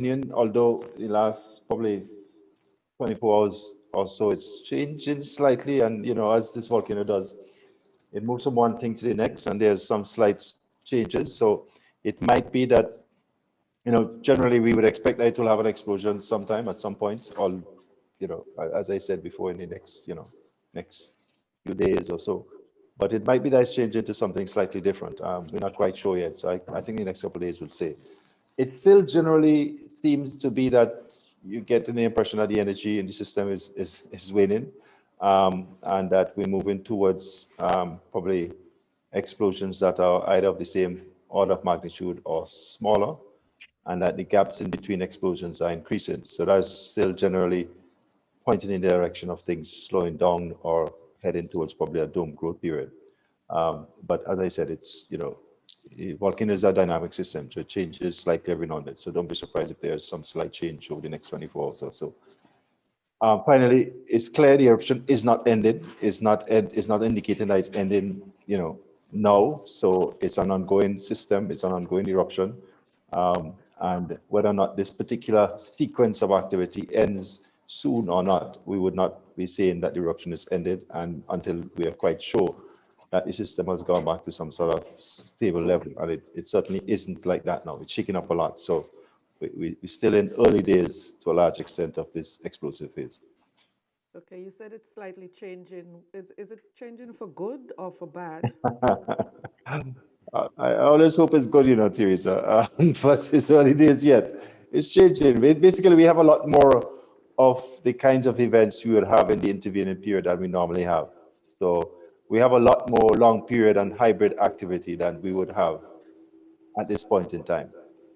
opinion, although the last probably 24 hours or so, it's changing slightly. And, as this volcano does, it moves from one thing to the next, and there's some slight changes. So it might be that, generally we would expect that it will have an explosion sometime at some point, or, as I said before, in the next, next few days or so. But it might be that it's changing to something slightly different. We're not quite sure yet. So I think the next couple of days will say. It still generally seems to be that you get the impression that the energy in the system is waning, and that we're moving towards probably explosions that are either of the same order of magnitude or smaller, and that the gaps in between explosions are increasing. So that's still generally pointing in the direction of things slowing down or heading towards probably a dome growth period. But as I said, it's, volcanoes are dynamic systems, so it changes slightly every now and then. So don't be surprised if there's some slight change over the next 24 hours or so. Finally, it's clear the eruption is not ended. It's not indicating that it's ending, now. So it's an ongoing system. It's an ongoing eruption. And whether or not this particular sequence of activity ends soon or not, we would not be saying that the eruption is ended, and until we are quite sure that the system has gone back to some sort of stable level. And it certainly isn't like that now. It's shaking up a lot. So we're still in early days to a large extent of this explosive phase. Okay, you said it's slightly changing. Is it changing for good or for bad? I always hope it's good, Teresa. But it's early days yet. It's changing. Basically, we have a lot more of the kinds of events we would have in the intervening period than we normally have. So we have a lot more long period and hybrid activity than we would have at this point in time.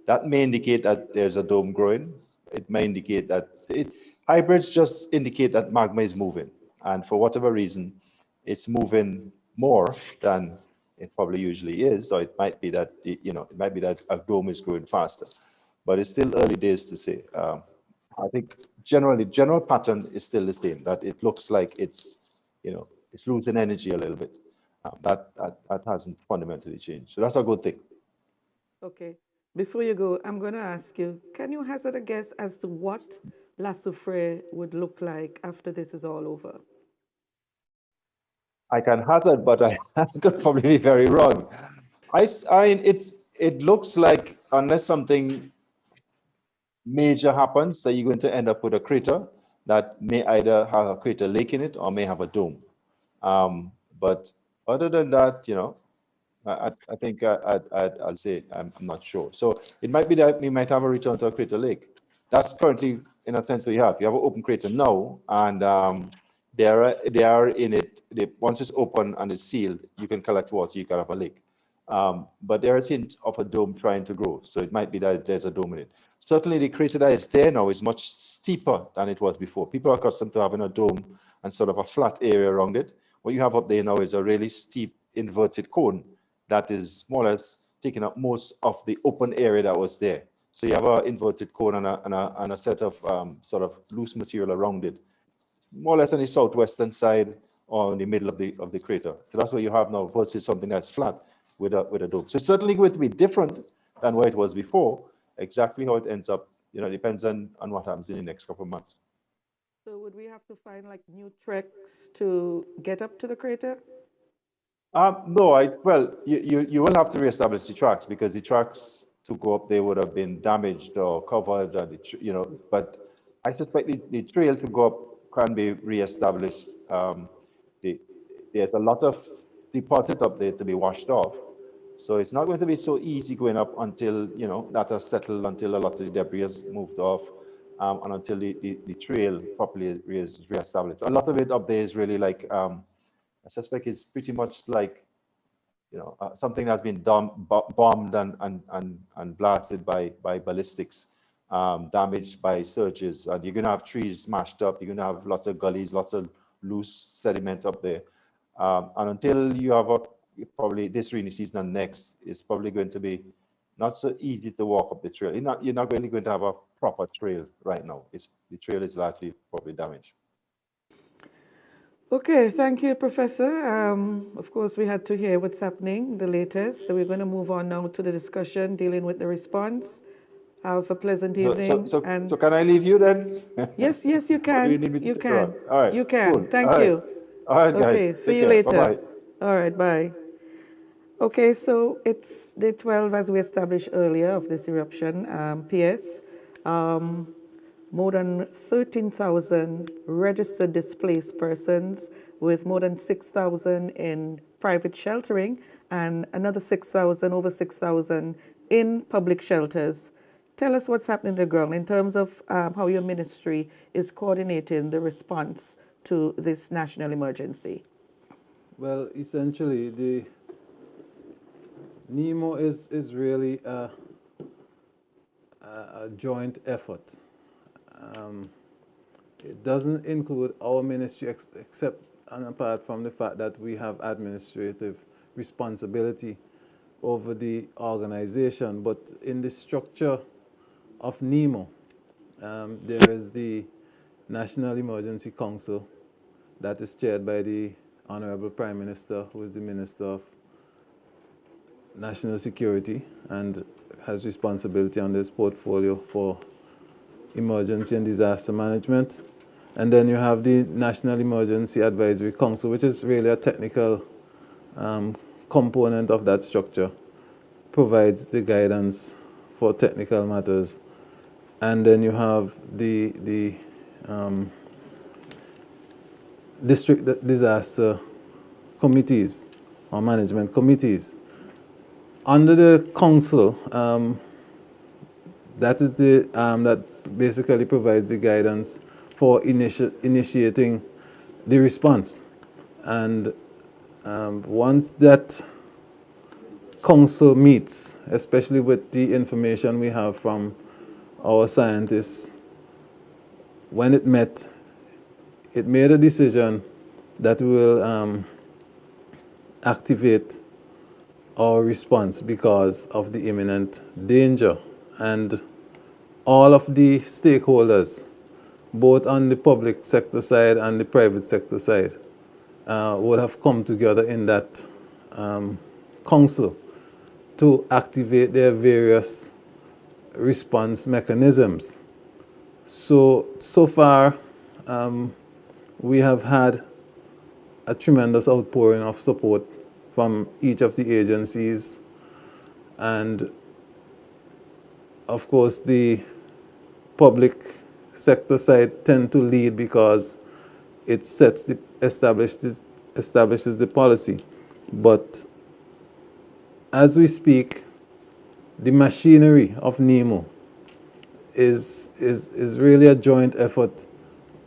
That may indicate that there's a dome growing. It may indicate that hybrids just indicate that magma is moving. And for whatever reason, it's moving more than it probably usually is. So it might be that, it might be that a dome is growing faster. But it's still early days to say. I think general pattern is still the same, that it looks like it's, it's losing energy a little bit. That hasn't fundamentally changed. So that's a good thing. Okay. Before you go, I'm going to ask you, can you hazard a guess as to what La Soufriere would look like after this is all over? I can hazard, but I could probably be very wrong. It looks like, unless something major happens, that you're going to end up with a crater that may either have a crater lake in it or may have a dome. But other than that, I think I'll say I'm not sure. So it might be that we might have a return to a crater lake. That's currently, in a sense, what you have. You have an open crater now, and they are in it. Once it's open and it's sealed, you can collect water, you can have a lake. But there is a hint of a dome trying to grow. So it might be that there's a dome in it. Certainly the crater that is there now is much steeper than it was before. People are accustomed to having a dome and sort of a flat area around it. What you have up there now is a really steep inverted cone that is more or less taking up most of the open area that was there. So you have an inverted cone and a set of sort of loose material around it, more or less on the southwestern side or in the middle of the crater. So that's what you have now versus something that's flat with a dome. So it's certainly going to be different than what it was before. Exactly how it ends up, depends on what happens in the next couple of months. So would we have to find like new treks to get up to the crater? No, well, you will have to reestablish the tracks, because the tracks to go up there would have been damaged or covered, and but I suspect the trail to go up can be reestablished. There's a lot of deposit up there to be washed off. So it's not going to be so easy going up until, that has settled, until a lot of the debris has moved off, and until the trail properly is reestablished. A lot of it up there is really like, I suspect it's pretty much like, something that's been bombed and blasted by ballistics, damaged by surges. And you're going to have trees smashed up. You're going to have lots of gullies, lots of loose sediment up there. And until you have probably this rainy season and next, it's probably going to be not so easy to walk up the trail. You're not really going to have a proper trail right now. The trail is largely probably damaged. Okay, thank you, Professor. Of course, we had to hear what's happening, the latest. So we're going to move on now to the discussion dealing with the response. Have a pleasant So, evening. so can I leave you then? Yes, yes, you Or do you can. need me to You stick around? can. All right, You cool. can. All Thank right. you. All right, guys. Okay, see Take you care. later. Bye-bye. All right, bye. Okay, so it's day 12, as we established earlier, of this eruption. PS, more than 13,000 registered displaced persons, with more than 6,000 in private sheltering and another 6,000, over 6,000 in public shelters. Tell us what's happening on the ground in terms of how your ministry is coordinating the response to this national emergency. Well, essentially, the NEMO is really a joint effort. Um, it doesn't include our ministry except and apart from the fact that we have administrative responsibility over the organization. But in the structure of NEMO, there is the National Emergency Council that is chaired by the Honorable Prime Minister, who is the Minister of National Security and has responsibility on this portfolio for emergency and disaster management. And then you have the National Emergency Advisory Council, which is really a technical component of that structure, provides the guidance for technical matters. And then you have the district disaster committees or management committees. Under the council, that is the that basically provides the guidance for initiating the response. And once that council meets, especially with the information we have from our scientists, when it met, it made a decision that we will activate our response because of the imminent danger. And all of the stakeholders, both on the public sector side and the private sector side, would have come together in that council to activate their various response mechanisms. So far, we have had a tremendous outpouring of support from each of the agencies, and of course the public sector side tend to lead because it establishes the policy. But as we speak, the machinery of NEMO is really a joint effort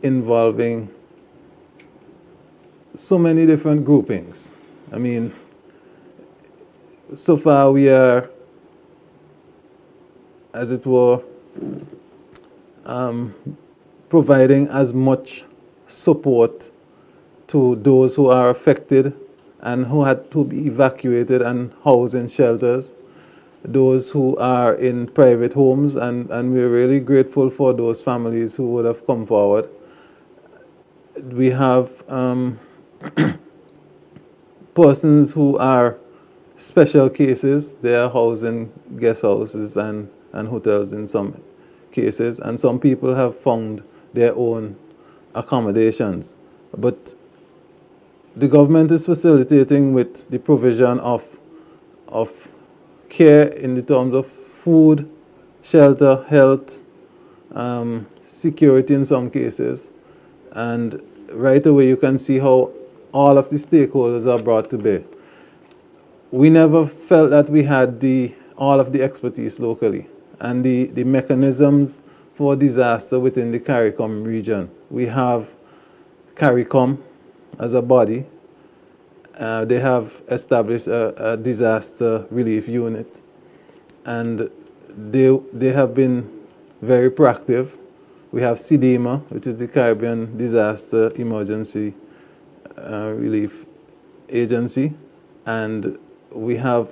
involving so many different groupings. I mean, so far we are, as it were, providing as much support to those who are affected and who had to be evacuated and housed in shelters, those who are in private homes, and we're really grateful for those families who would have come forward. We have persons who are special cases. They are housed in guest houses and hotels in some cases, and some people have found their own accommodations. But the government is facilitating with the provision of care in the terms of food, shelter, health, security in some cases. And right away you can see how all of the stakeholders are brought to bear. We never felt that we had all of the expertise locally and the mechanisms for disaster within the CARICOM region. We have CARICOM as a body. They have established a disaster relief unit, and they have been very proactive. We have CDEMA, which is the Caribbean Disaster Emergency Relief Agency, and we have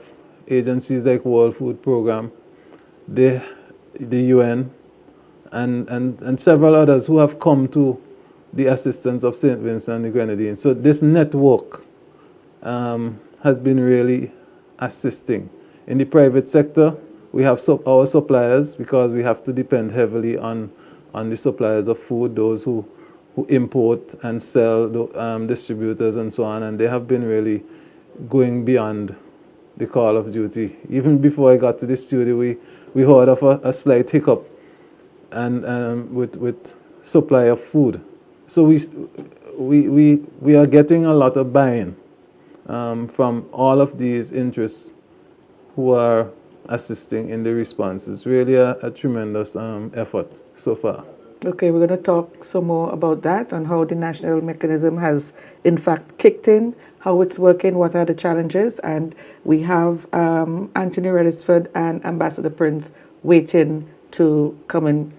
agencies like World Food Program, the UN, and several others who have come to the assistance of St. Vincent and the Grenadines. So this network has been really assisting. In the private sector, We have our suppliers, because we have to depend heavily on the suppliers of food, those who import and sell, distributors and so on, and they have been really going beyond the call of duty. Even before I got to the studio, we heard of a slight hiccup and with supply of food. So we are getting a lot of buy-in from all of these interests who are assisting in the response. It's really a tremendous effort so far. Okay, we're going to talk some more about that and how the national mechanism has in fact kicked in, how it's working, what are the challenges, and we have Anthony Regisford and Ambassador Prince waiting to come in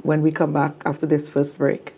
when we come back after this first break.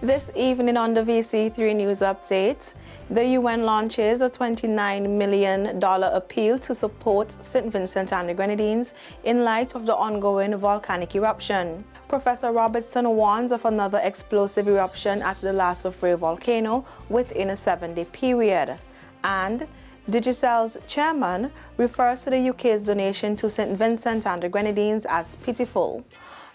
This evening on the VC3 News Update, the UN launches a $29 million appeal to support St. Vincent and the Grenadines in light of the ongoing volcanic eruption. Professor Robertson warns of another explosive eruption at the last Soufriere Volcano within a 7-day period. And Digicel's chairman refers to the UK's donation to St. Vincent and the Grenadines as pitiful.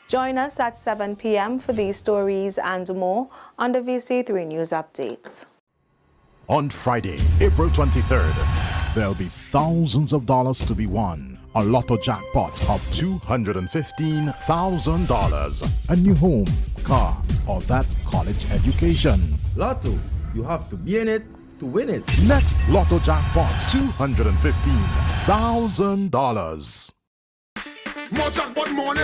Join us at 7 p.m. for these stories and more on the VC3 News Updates. On Friday, April 23rd, there'll be thousands of dollars to be won. A lotto jackpot of $215,000. A new home, car, or that college education. Lotto, you have to be in it to win it. Next lotto jackpot, $215,000. More jackpot money,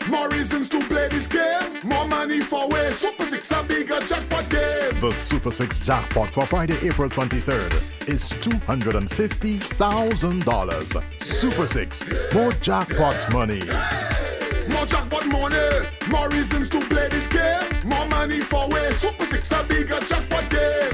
more reasons to play this game. More money for way, Super 6 a bigger jackpot game. The Super 6 jackpot for Friday, April 23rd is $250,000. Super 6, more jackpot money. More jackpot money, more reasons to play this game. More money for way, Super 6 a bigger jackpot game.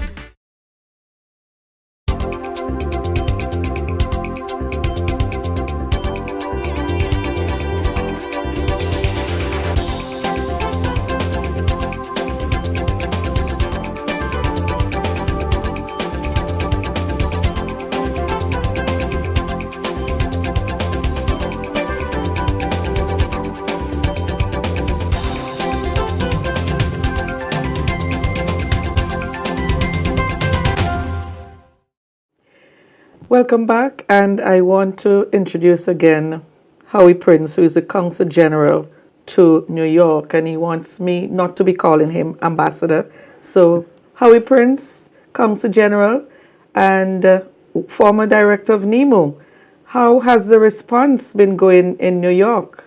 Welcome back, and I want to introduce again Howie Prince, who is the Consul General to New York, and he wants me not to be calling him Ambassador. So, Howie Prince, Consul General and former Director of NEMO, how has the response been going in New York?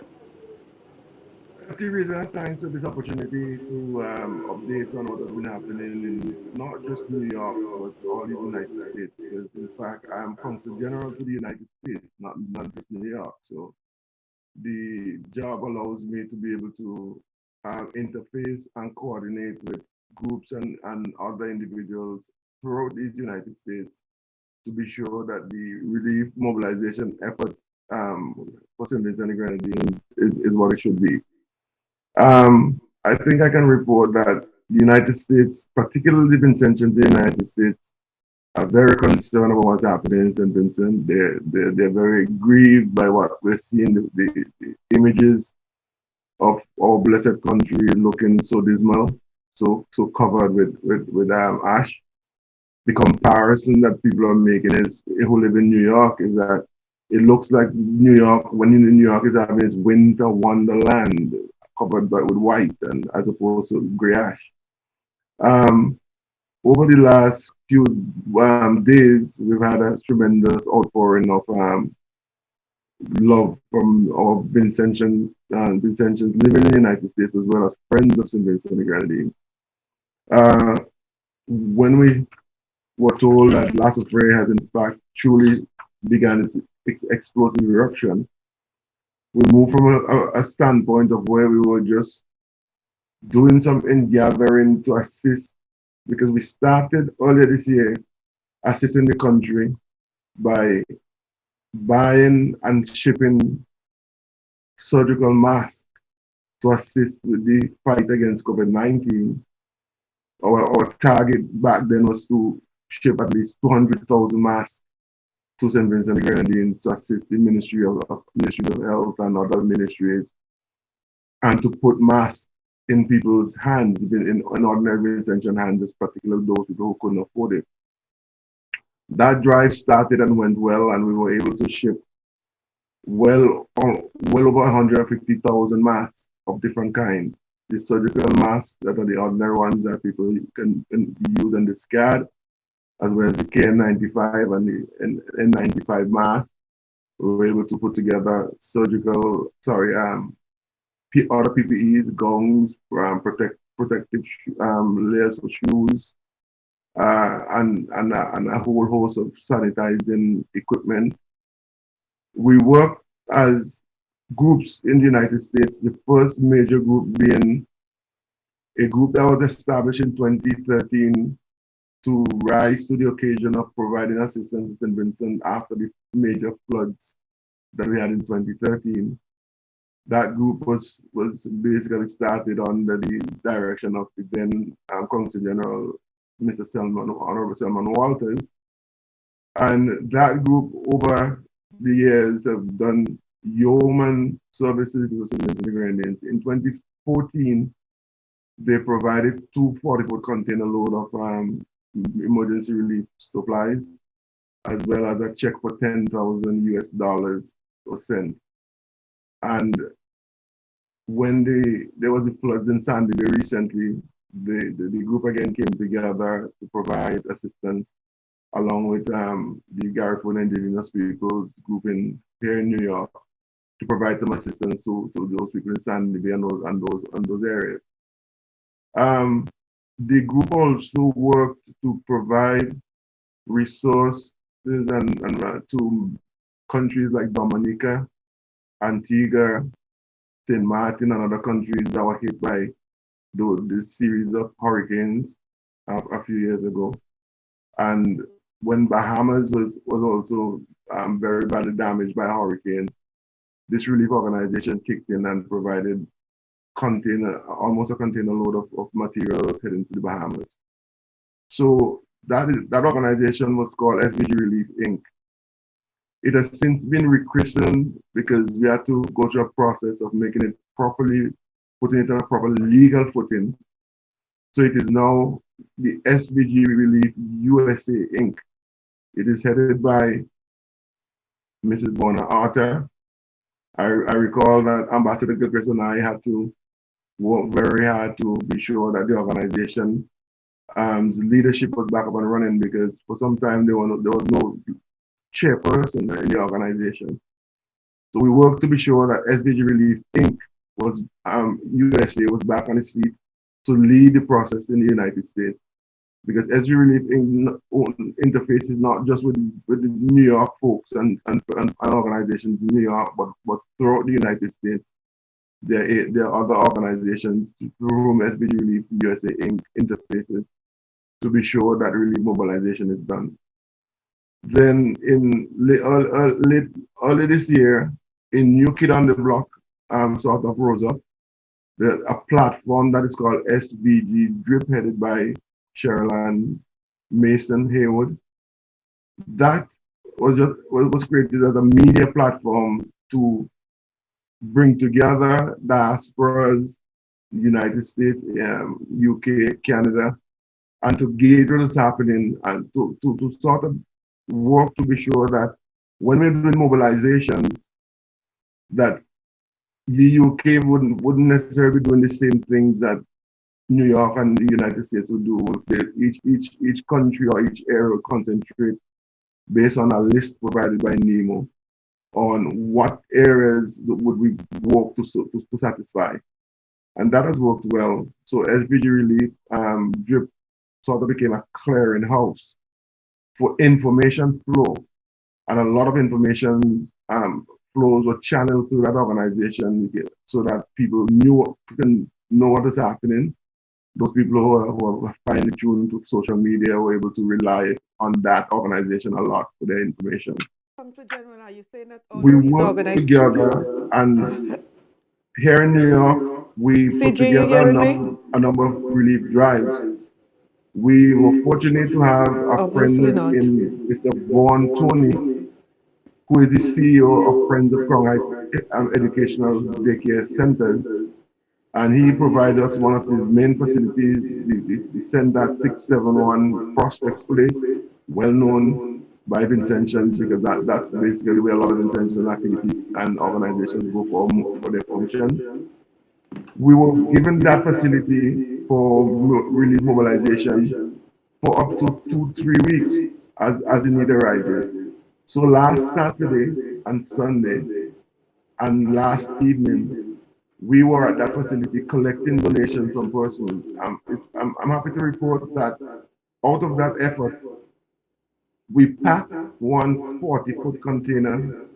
Teresa, thanks for this opportunity to update on what has been happening in not just New York, but all the United States. Because in fact, I am Consul General to the United States, not just New York. So the job allows me to be able to interface and coordinate with groups and other individuals throughout the United States to be sure that the relief mobilization effort for St. Vincent and the Grenadines is what it should be. I think I can report that the United States, particularly Vincentians in the United States, are very concerned about what's happening in St. Vincent. They're very grieved by what we're seeing, the images of our blessed country looking so dismal, so covered with ash. The comparison that people are making is, who live in New York, is that it looks like New York, when in New York is having its winter wonderland, covered with white and as opposed to gray ash. Over the last few days, we've had a tremendous outpouring of love from our Vincentians living in the United States, as well as friends of St. Vincent and the Grenadines. When we were told that La Soufriere has in fact truly begun its explosive eruption, we moved from a standpoint of where we were just doing some in-gathering to assist, because we started earlier this year assisting the country by buying and shipping surgical masks to assist with the fight against COVID-19. Our target back then was to ship at least 200,000 masks to St. Vincent and the Grenadines to assist the Ministry of Health and other ministries, and to put masks in people's hands, in ordinary Vincentian hands, particularly those who couldn't afford it. That drive started and went well, and we were able to ship well over 150,000 masks of different kinds. The surgical masks that are the ordinary ones that people can use and discard, as well as the KN95 and the N95 masks. We were able to put together other PPEs, gowns, protective layers of shoes, and a whole host of sanitizing equipment. We work as groups in the United States, the first major group being a group that was established in 2013 to rise to the occasion of providing assistance to St. Vincent after the major floods that we had in 2013. That group was basically started under the direction of the then Consul General, Mr. Honorable Selman Walters. And that group over the years have done yeoman services to the Grenadines. In 2014, they provided 2 40-foot container load of emergency relief supplies, as well as a check for $10,000 was sent. And when there was the floods in Sandy Bay recently, the group again came together to provide assistance, along with the Garifuna Indigenous Peoples group here in New York, to provide some assistance to those people in Sandy Bay and those areas. The group also worked to provide resources and to countries like Dominica, Antigua, St. Martin, and other countries that were hit by the series of hurricanes a few years ago. And when Bahamas was also very badly damaged by a hurricane, this relief organization kicked in and provided almost a container load of material heading to the Bahamas. So that organization was called SVG Relief Inc. It has since been rechristened because we had to go through a process of making it properly, putting it on a proper legal footing. So it is now the SVG Relief USA Inc. It is headed by Mrs. Bona Arthur. I recall that Ambassador Gilchrist and I had to work very hard to be sure that the organization leadership was back up and running, because for some time there was no chairperson in the organization. So we worked to be sure that SVG Relief Inc. was USA was back on its feet to lead the process in the United States, because SVG Relief Inc. interfaces not just with the New York folks and organizations in New York, but throughout the United States. There are other organizations through whom SVG Relief USA Inc. interfaces to be sure that relief mobilization is done. Then in early this year, a new kid on the block, sort of rose up, a platform that is called SVG Drip, headed by Sherilyn Mason Haywood. That was created as a media platform to bring together diasporas, United States, UK, Canada, and to gauge what is happening, and to sort of work to be sure that when we're doing mobilizations, that the UK wouldn't necessarily be doing the same things that New York and the United States would do. Each country or each area will concentrate based on a list provided by NEMO on what areas would we work to satisfy. And that has worked well. So SVG Relief Drip sort of became a clearinghouse for information flow. And a lot of information flows were channeled through that organization so that people can know what is happening. Those people who are finely tuned to social media were able to rely on that organization a lot for their information. Consul General, are you saying that all We these work organizations together, and here in New York, we put CG, you together hearing me? a number of relief drives. We were fortunate to have a Obviously friend not. in Mr. Vaughan Tony, who is the CEO of Friends of Crown Heights Educational Daycare Centers. And he provided us one of his main facilities, the Center 671 Prospect Place, well known by Vincentians, because that's basically where a lot of Vincentian activities and organizations go for their functions. We were given that facility for relief mobilization for up to 2-3 weeks as the need arises. So last Saturday and Sunday and last evening, we were at that facility collecting donations from persons. I'm happy to report that out of that effort, we packed one 40-foot container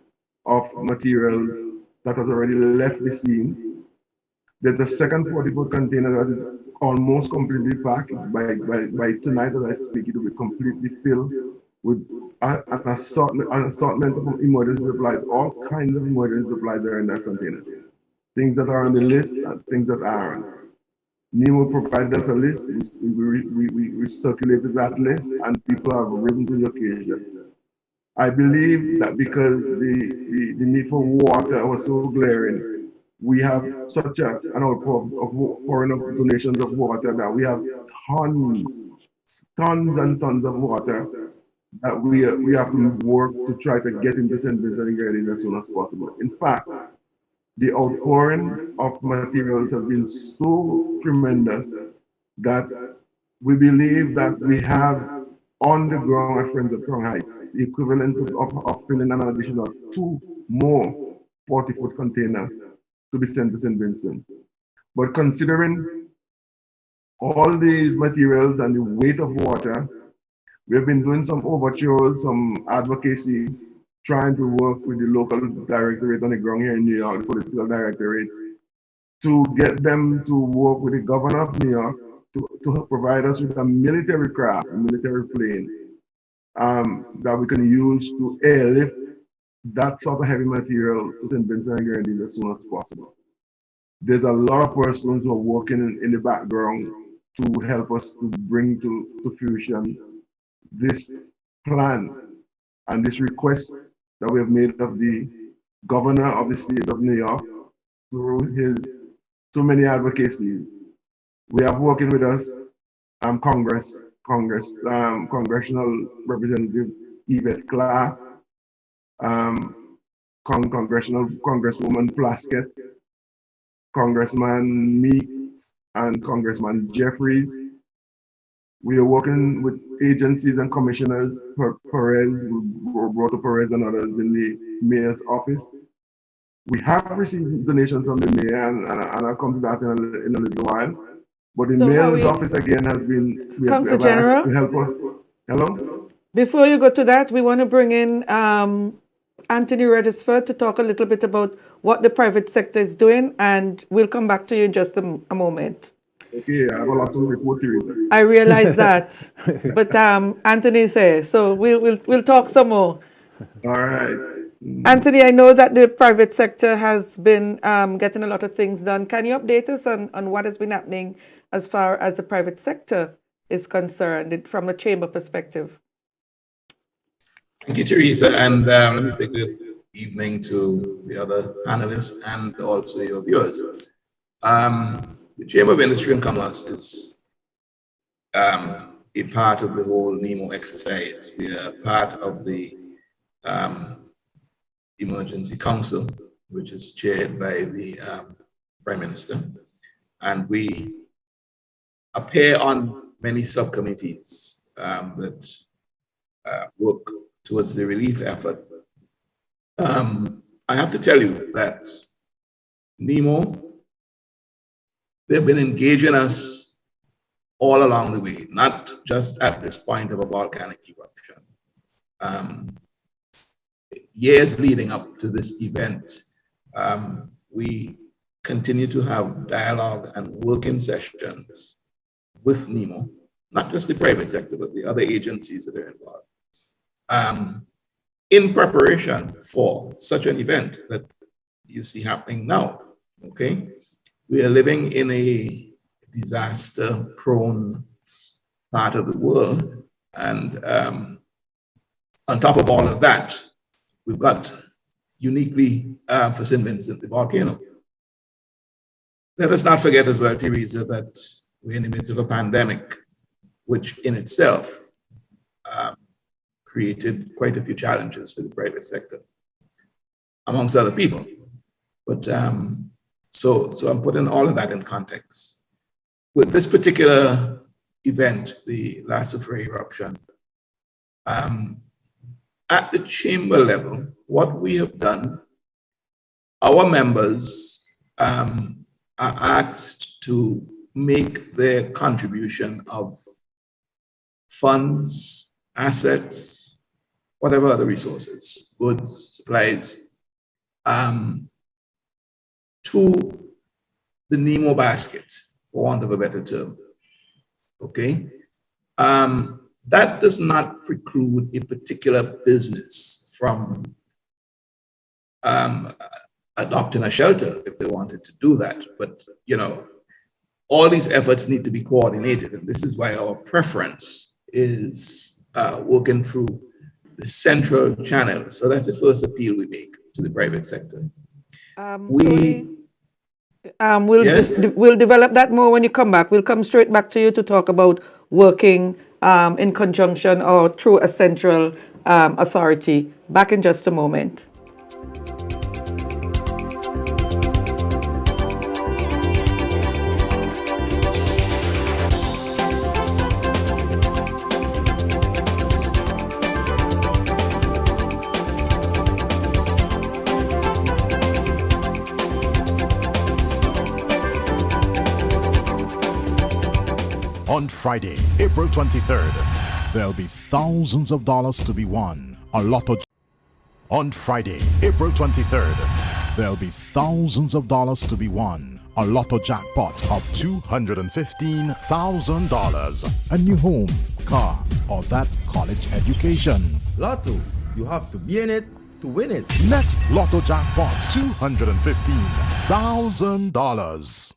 of materials that has already left the scene. There's a second 40-foot container that is almost completely packed. By tonight, as I speak, it will be completely filled with an assortment of emergency supplies. All kinds of emergency supplies are in that container. Things that are on the list and things that aren't. NEMO provided us a list. We circulated that list, and people have risen to the occasion. I believe that because the need for water was so glaring, we have such an outpour of pouring of donations of water that we have tons and tons of water that we have to work to try to get into St. Vincent and Grenadines as soon as possible. In fact, the outpouring of materials has been so tremendous that we believe that we have on the ground at Friends of Crown Heights the equivalent of filling an additional 2 more 40-foot containers to be sent to St. Vincent. But considering all these materials and the weight of water, we have been doing some overtures, some advocacy, trying to work with the local directorate on the ground here in New York, the political directorates, to get them to work with the governor of New York to provide us with a military craft, a military plane, that we can use to airlift that sort of heavy material to St. Vincent and Grenadines as soon as possible. There's a lot of persons who are working in the background to help us to bring to fruition this plan and this request that we have made of the governor of the state of New York through his so many advocacies. We have working with us Congressional Representative Yvette Clark, Congresswoman Plaskett, Congressman Meeks, and Congressman Jeffries. We are working with agencies and commissioners, Perez, Roberto Perez and others in the mayor's office. We have received donations from the mayor, and I'll come to that in a little while. But the mayor's office again has been Consul General to help us. Hello? Before you go to that, we want to bring in Anthony Regisford to talk a little bit about what the private sector is doing, and we'll come back to you in just a moment. Okay, I have a lot to report to you. I realize that, but Anthony is here, so we'll talk some more. All right. Anthony, I know that the private sector has been getting a lot of things done. Can you update us on what has been happening as far as the private sector is concerned from a chamber perspective? Thank you, Teresa, and let me say good evening to the other panelists and also your viewers. The Chamber of Industry and Commerce is a part of the whole NEMO exercise. We are part of the Emergency Council, which is chaired by the Prime Minister, and we appear on many subcommittees that work towards the relief effort. I have to tell you that NEMO, they've been engaging us all along the way, not just at this point of a volcanic eruption. Years leading up to this event, we continue to have dialogue and working sessions with NEMO, not just the private sector, but the other agencies that are involved. in preparation for such an event that you see happening now, okay? We are living in a disaster-prone part of the world, and on top of all of that, we've got uniquely for St. Vincent, the volcano. Let us not forget as well, Teresa, that we're in the midst of a pandemic, which in itself created quite a few challenges for the private sector, amongst other people. But so I'm putting all of that in context. With this particular event, the last Soufriere eruption, at the chamber level, what we have done, our members are asked to make their contribution of funds, assets, whatever other resources, goods, supplies, to the Nemo basket, for want of a better term, okay? That does not preclude a particular business from adopting a shelter if they wanted to do that. But, you know, all these efforts need to be coordinated. And this is why our preference is working through the central channel. So that's the first appeal we make to the private sector. We'll develop that more when you come back. We'll come straight back to you to talk about working in conjunction or through a central authority. Back in just a moment. On Friday, April 23rd, there'll be thousands of dollars to be won. On Friday, April 23rd, there'll be thousands of dollars to be won. A lotto jackpot of $215,000. A new home, car, or that college education. Lotto, you have to be in it to win it. Next lotto jackpot, $215,000.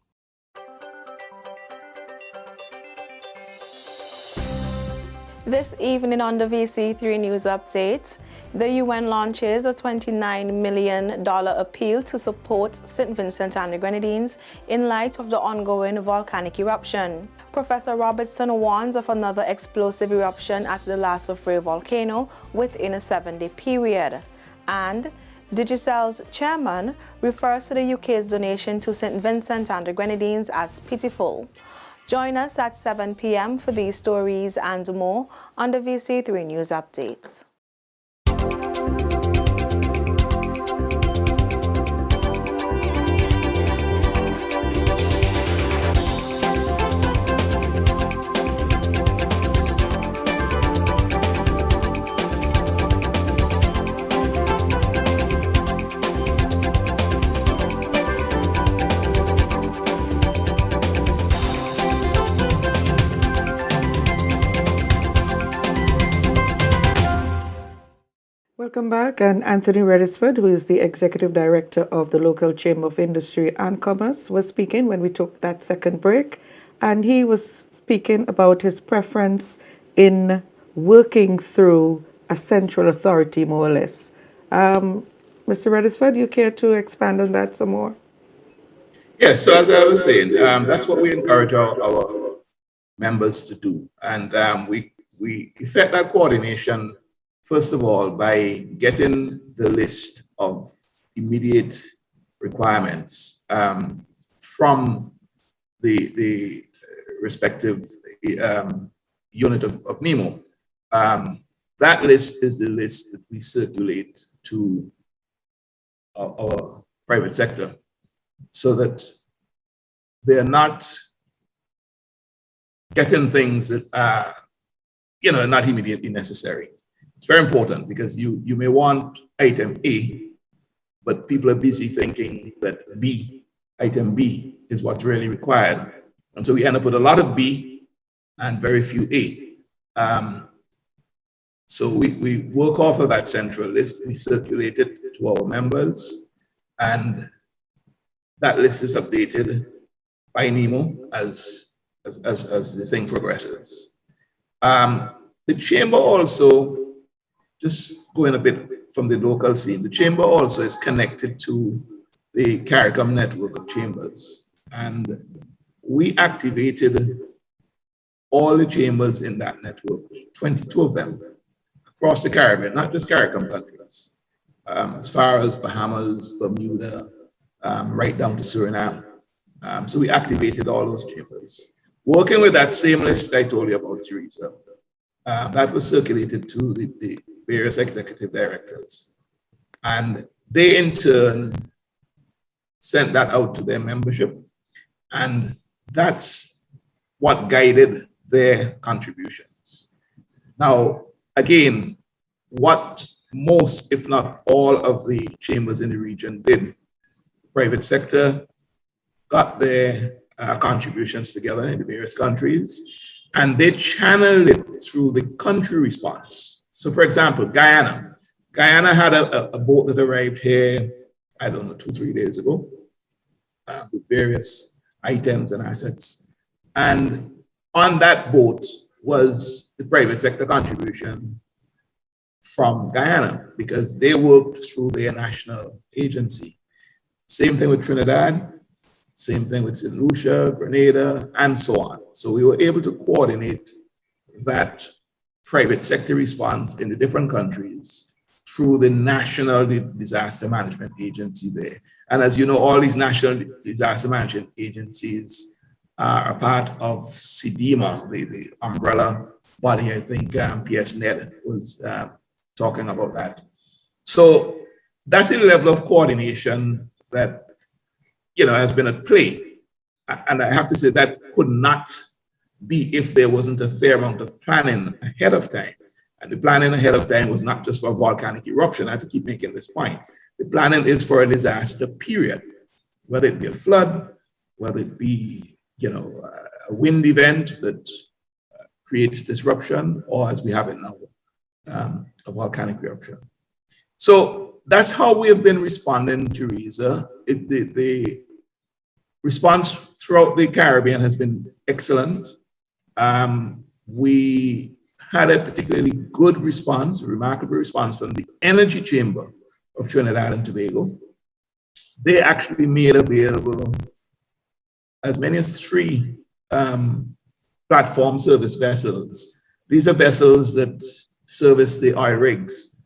This evening on the VC3 News Update, the UN launches a $29 million appeal to support St. Vincent and the Grenadines in light of the ongoing volcanic eruption. Professor Robertson warns of another explosive eruption at the last Soufriere Volcano within a 7-day period. And Digicel's chairman refers to the UK's donation to St. Vincent and the Grenadines as pitiful. Join us at 7 p.m. for these stories and more on the VC3 News Updates. Welcome back. And Anthony Regisford, who is the Executive Director of the local Chamber of Industry and Commerce, was speaking when we took that second break. And he was speaking about his preference in working through a central authority, more or less. Mr. Regisford, you care to expand on that some more? Yes, so as I was saying, that's what we encourage our members to do. And we effect that coordination, first of all, by getting the list of immediate requirements from the respective unit of NEMO. That list is the list that we circulate to our private sector so that they're not getting things that are, not immediately necessary. It's very important because you may want item A, but people are busy thinking that item B is what's really required. And so we end up with a lot of B and very few A. So we work off of that central list, we circulate it to our members, and that list is updated by NEMO as the thing progresses. The chamber also, just going a bit from the local scene, the chamber also is connected to the CARICOM network of chambers. And we activated all the chambers in that network, 22 of them, across the Caribbean, not just CARICOM countries, as far as Bahamas, Bermuda, right down to Suriname. So we activated all those chambers. Working with that same list I told you about, Teresa, that was circulated to the various executive directors. And they in turn sent that out to their membership. And that's what guided their contributions. Now, again, what most, if not all, of the chambers in the region did, private sector got their contributions together in the various countries, and they channeled it through the country response. So for example, Guyana had a boat that arrived here, I don't know, 2-3 days ago, with various items and assets. And on that boat was the private sector contribution from Guyana, because they worked through their national agency. Same thing with Trinidad, same thing with St. Lucia, Grenada, and so on. So we were able to coordinate that private sector response in the different countries through the National Disaster Management Agency there. And as you know, all these national disaster management agencies are a part of CDMA, the umbrella body. I think NEDD was talking about that. So that's the level of coordination that has been at play. And I have to say that could not be if there wasn't a fair amount of planning ahead of time. And the planning ahead of time was not just for volcanic eruption. I have to keep making this point. The planning is for a disaster period, whether it be a flood, whether it be a wind event that creates disruption, or as we have it now, a volcanic eruption. So that's how we have been responding, Teresa. The response throughout the Caribbean has been excellent. We had a particularly good response, a remarkable response from the Energy Chamber of Trinidad and Tobago. They actually made available as many as 3 platform service vessels. These are vessels that service the oil rigs,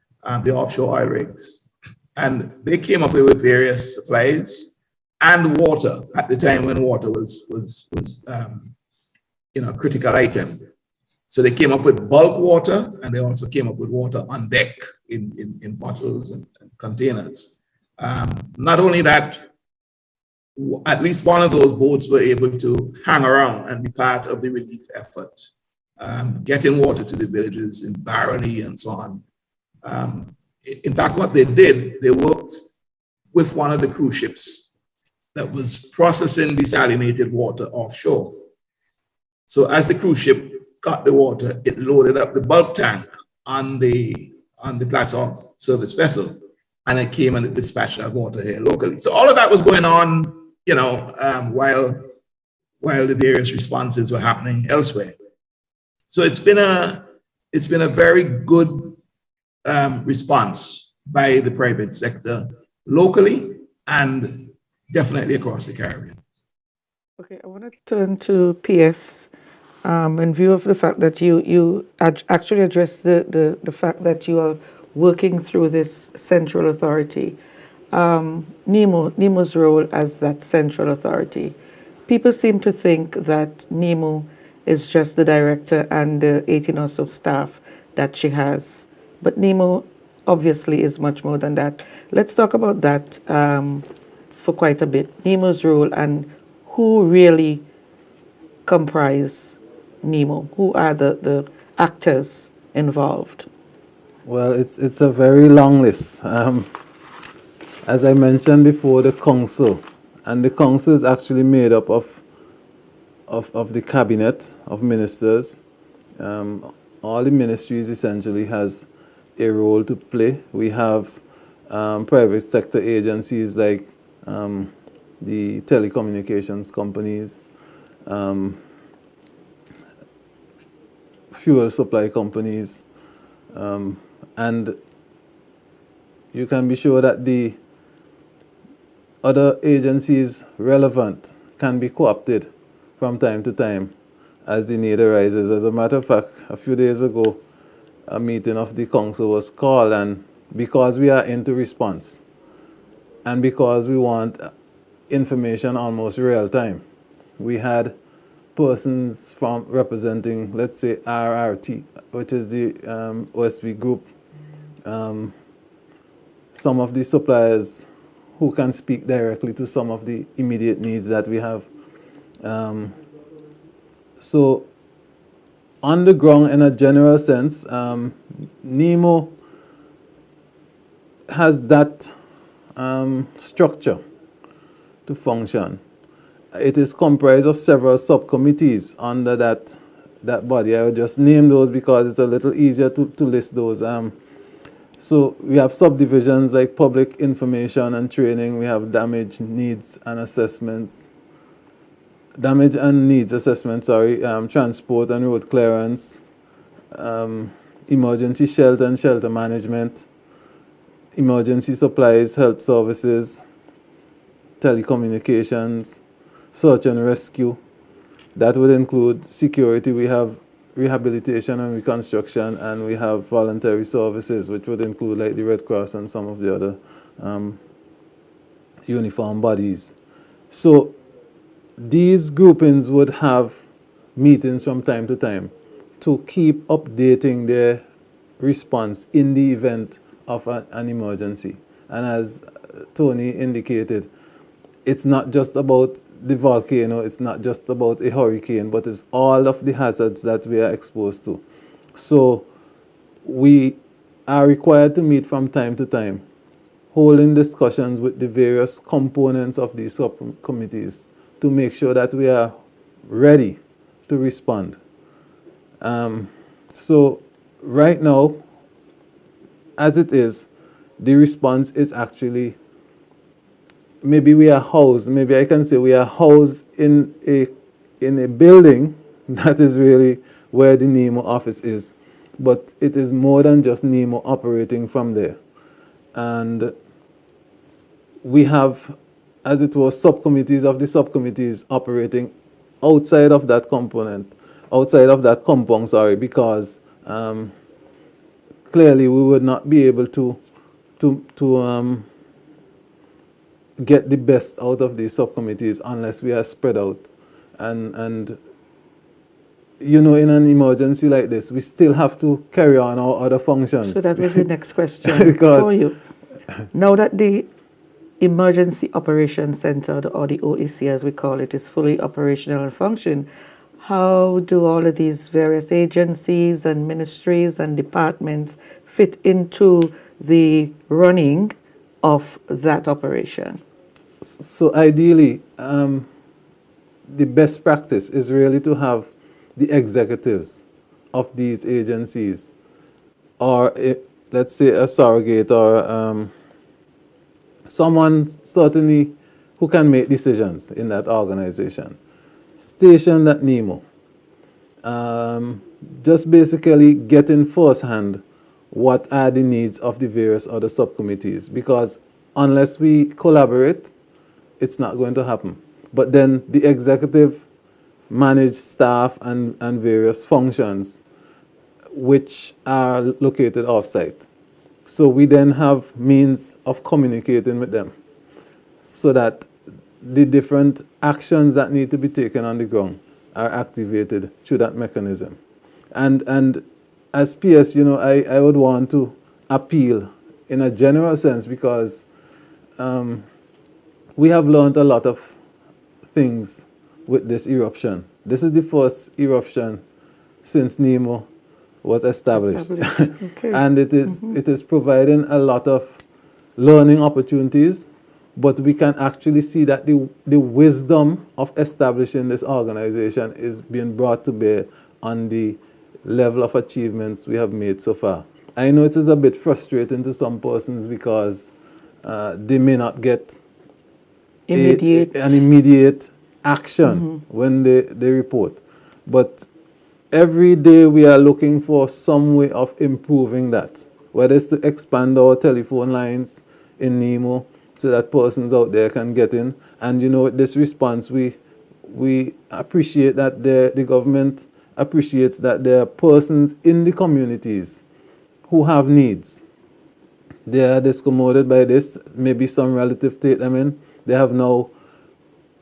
the offshore oil rigs. And they came up with various supplies and water at the time when water was a critical item. So they came up with bulk water, and they also came up with water on deck in bottles and containers. Not only that, at least one of those boats were able to hang around and be part of the relief effort, getting water to the villages in Barony and so on. In fact, what they did, they worked with one of the cruise ships that was processing desalinated water offshore. So as the cruise ship got the water, it loaded up the bulk tank on the platform service vessel, and it came and it dispatched that water here locally. So all of that was going on, while the various responses were happening elsewhere. So it's been a very good response by the private sector locally and definitely across the Caribbean. Okay, I want to turn to PS in view of the fact that you actually addressed the fact that you are working through this central authority. NEMO's role as that central authority. People seem to think that NEMO is just the director and the 18 or so staff that she has. But NEMO obviously is much more than that. Let's talk about that for quite a bit. NEMO's role and who really comprise NEMO? Who are the actors involved? Well, it's a very long list. As I mentioned before, the council, and the council is actually made up of the cabinet of ministers, all the ministries essentially has a role to play. We have private sector agencies like the telecommunications companies, fuel supply companies, and you can be sure that the other agencies relevant can be co-opted from time to time as the need arises. As a matter of fact, a few days ago, a meeting of the council was called, and because we are into response and because we want information almost real time, we had persons from representing, let's say, RRT, which is the OSV group, some of the suppliers who can speak directly to some of the immediate needs that we have. So on the ground, in a general sense, NEMO has that structure to function. It is comprised of several subcommittees under that body. I will just name those because it's a little easier to list those. So we have subdivisions like public information and training. We have damage and needs assessment, transport and road clearance, emergency shelter and shelter management, emergency supplies, health services, telecommunications, search and rescue. That would include security. We have rehabilitation and reconstruction, and we have voluntary services, which would include like the Red Cross and some of the other uniform bodies. So these groupings would have meetings from time to time to keep updating their response in the event of an emergency. And as Tony indicated, it's not just about the volcano, it's not just about a hurricane, but it's all of the hazards that we are exposed to. So we are required to meet from time to time, holding discussions with the various components of these subcommittees to make sure that we are ready to respond. So right now, as it is, the response is actually, maybe we are housed, maybe I can say we are housed in a building that is really where the NEMO office is. But it is more than just NEMO operating from there. And we have, as it was, subcommittees of the subcommittees operating outside of that component, outside of that compound, sorry, because clearly we would not be able to get the best out of these subcommittees unless we are spread out. And you know, in an emergency like this, we still have to carry on our other functions. So that was the next question for you. Now that the Emergency Operations Center, or the OEC as we call it, is fully operational and function, how do all of these various agencies and ministries and departments fit into the running of that operation? So ideally, the best practice is really to have the executives of these agencies, or let's say a surrogate, or someone certainly who can make decisions in that organization, stationed at NEMO. Just basically get in firsthand what are the needs of the various other subcommittees, because unless we collaborate, it's not going to happen. But then the executive manage staff and various functions which are located off-site. So we then have means of communicating with them so that the different actions that need to be taken on the ground are activated through that mechanism. And as PS, you know, I would want to appeal in a general sense, because we have learned a lot of things with this eruption. This is the first eruption since NEMO was established. Okay. And it is providing a lot of learning opportunities, but we can actually see that the wisdom of establishing this organization is being brought to bear on the level of achievements we have made so far. I know it is a bit frustrating to some persons because they may not get an immediate action when they report. But every day we are looking for some way of improving that, whether it's to expand our telephone lines in Nemo so that persons out there can get in. And you know, this response, we appreciate that the government appreciates that there are persons in the communities who have needs. They are discommoded by this. Maybe some relative take them in. They have now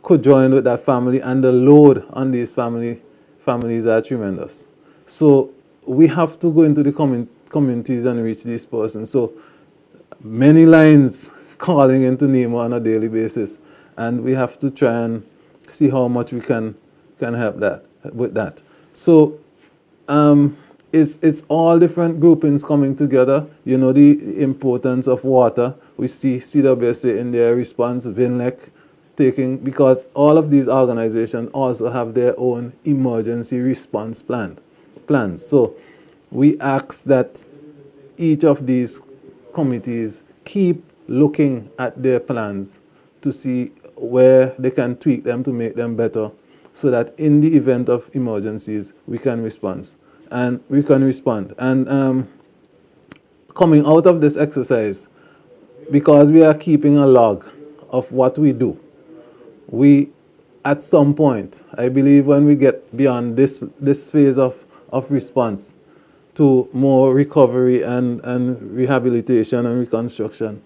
co-joined with that family, and the load on these families are tremendous. So we have to go into the communities and reach these persons. So many lines calling into Nemo on a daily basis, and we have to try and see how much we can help that with that. So it's all different groupings coming together. You know, the importance of water. We see CWSA in their response, VINLEC taking, because all of these organizations also have their own emergency response plans. So we ask that each of these committees keep looking at their plans to see where they can tweak them to make them better, so that in the event of emergencies we can respond. And coming out of this exercise, because we are keeping a log of what we do, we at some point, I believe when we get beyond this phase of response to more recovery and rehabilitation and reconstruction,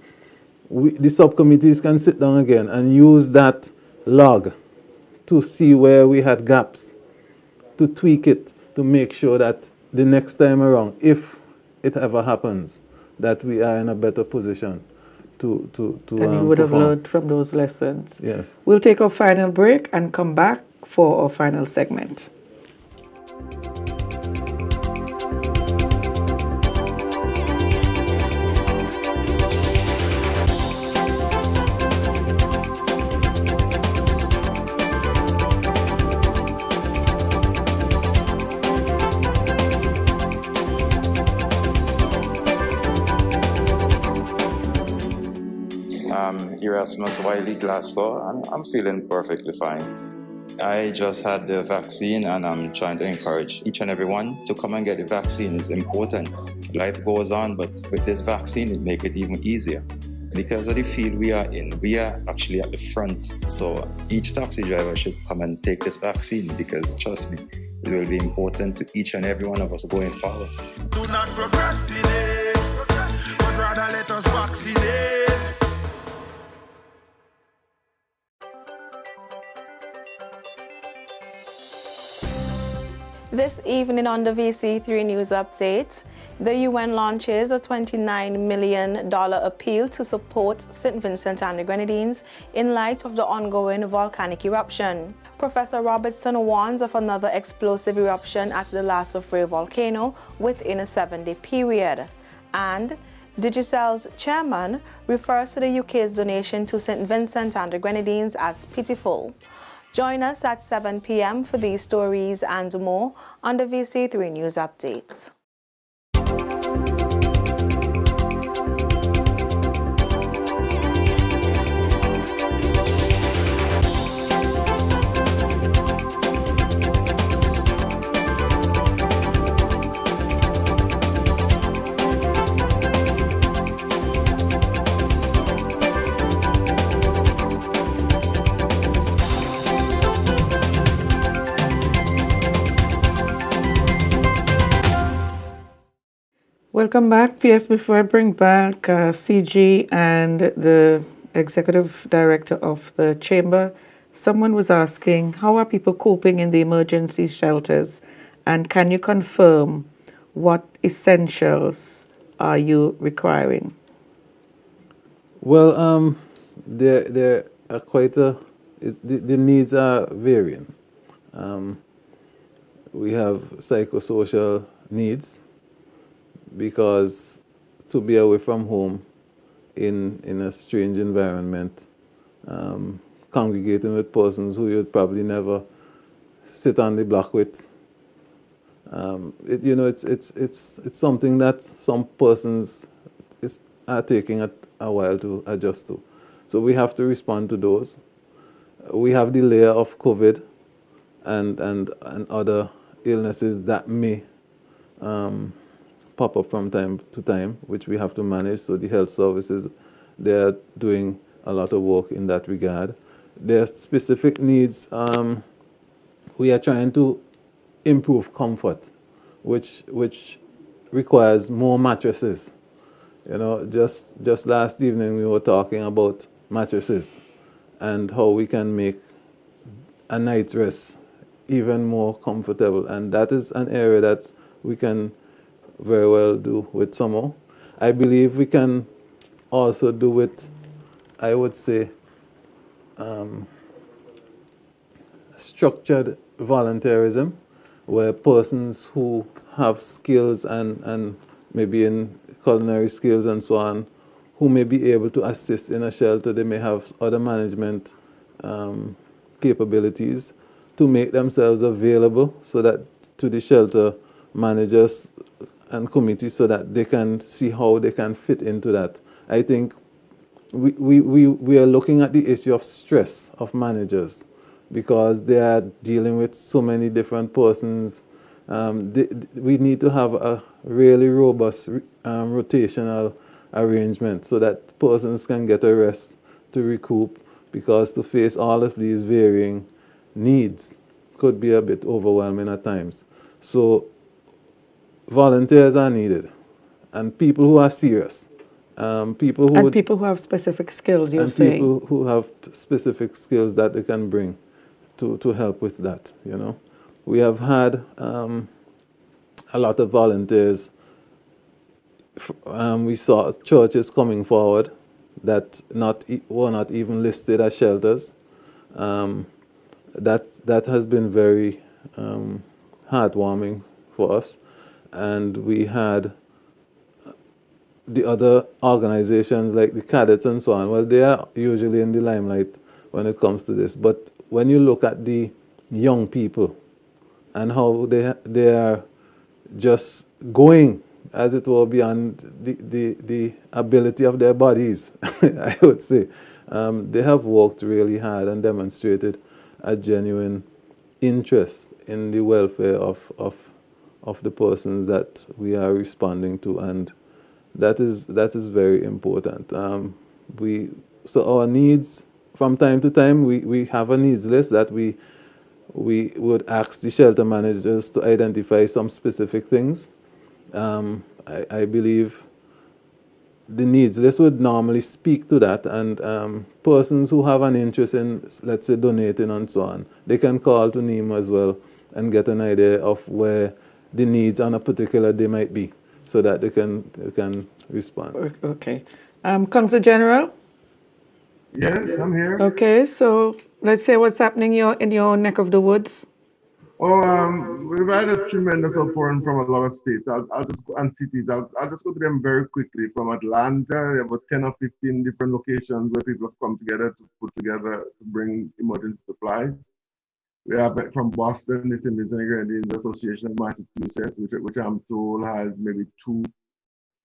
the subcommittees can sit down again and use that log to see where we had gaps, to tweak it, to make sure that the next time around, if it ever happens, that we are in a better position to and you would have learned from those lessons. Yes. We'll take our final break and come back for our final segment. Erasmus Wiley, Glasgow. I'm feeling perfectly fine. I just had the vaccine, and I'm trying to encourage each and everyone to come and get the vaccine. It's important. Life goes on, but with this vaccine, it makes it even easier. Because of the field we are in, we are actually at the front. So each taxi driver should come and take this vaccine, because trust me, it will be important to each and every one of us going forward. Do not procrastinate, but rather let us vaccinate. This evening on the VC3 News Update, the UN launches a $29 million appeal to support St. Vincent and the Grenadines in light of the ongoing volcanic eruption. Professor Robertson warns of another explosive eruption at the last Soufriere Volcano within a 7-day period. And Digicel's chairman refers to the UK's donation to St. Vincent and the Grenadines as pitiful. Join us at 7 p.m. for these stories and more on the VC3 News Updates. Welcome back. P.S. Before I bring back CG and the Executive Director of the Chamber, someone was asking, how are people coping in the emergency shelters, and can you confirm what essentials are you requiring? Well, there are quite the needs are varying. We have psychosocial needs, because to be away from home in a strange environment, congregating with persons who you'd probably never sit on the block with, It's something that some persons are taking a while to adjust to. So we have to respond to those. We have the layer of COVID and other illnesses that may pop up from time to time, which we have to manage. So the health services, they're doing a lot of work in that regard. There are specific needs. We are trying to improve comfort, which requires more mattresses. Just last evening we were talking about mattresses and how we can make a night rest even more comfortable, and that is an area that we can very well do with SOMO. I believe we can also do with, I would say, structured volunteerism, where persons who have skills and maybe in culinary skills and so on, who may be able to assist in a shelter, they may have other management capabilities to make themselves available so that to the shelter managers and committees so that they can see how they can fit into that. I think we are looking at the issue of stress of managers because they are dealing with so many different persons. We need to have a really robust rotational arrangement so that persons can get a rest to recoup, because to face all of these varying needs could be a bit overwhelming at times. So volunteers are needed, and people who are serious, people who have specific skills, you're and saying. people who have specific skills that they can bring to help with that. We have had a lot of volunteers. We saw churches coming forward that were not even listed as shelters. That has been very heartwarming for us. And we had the other organizations like the cadets and so on. Well, they are usually in the limelight when it comes to this. But when you look at the young people and how they are just going, as it were, beyond the ability of their bodies, I would say, they have worked really hard and demonstrated a genuine interest in the welfare of the persons that we are responding to, and that is very important. So our needs, from time to time, we have a needs list that we would ask the shelter managers to identify some specific things. I believe the needs list would normally speak to that, and persons who have an interest in, let's say, donating and so on, they can call to NEMA as well and get an idea of where the needs on a particular day might be, so that they can respond. Okay. Consul General? Yes, I'm here. Okay, so let's say what's happening in your neck of the woods. We've had a tremendous outpouring from a lot of states. I'll just go, and cities. I'll just go to them very quickly. From Atlanta, there are about 10 or 15 different locations where people have come together to put together to bring emergency supplies. We have from Boston, the St. Vincent and Grenadines Association of Massachusetts, which I'm told has maybe 2